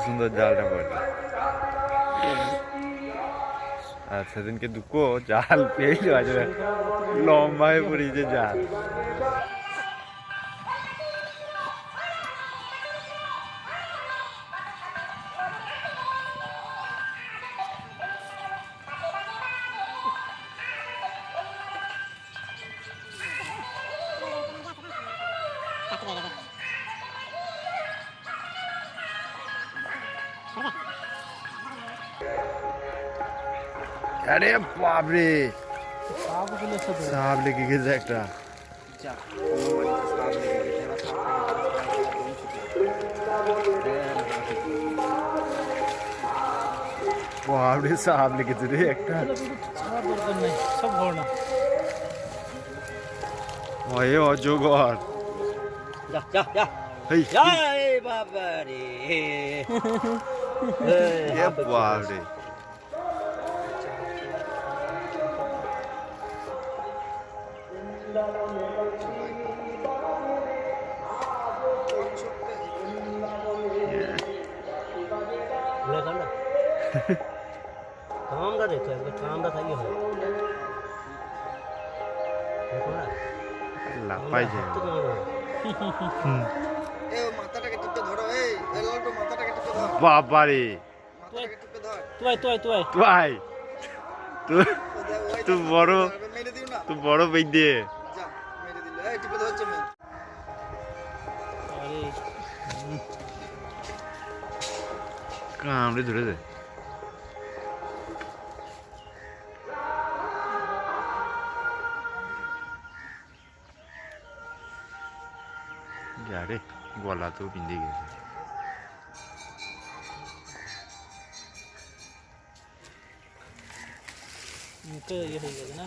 সুন্দর জালটা পড়ছে। আর সেদিনকে দুঃখ জাল পেয়েছিল আজকে লম্বা হয়ে পড়েছে জাল। আরে বাপরে সাপ লেগে গেছে একটা। বাপরে সাপ লেগেছে রে একটা। ওই অজগর বাপরে। লাফাই যায় বাবারে। তুই বড় বেঁধে কামড়ে ধরেছে। আরে গলা তো বিঁধে গেছে। মুখে ইয়ে হয়ে গেছে না।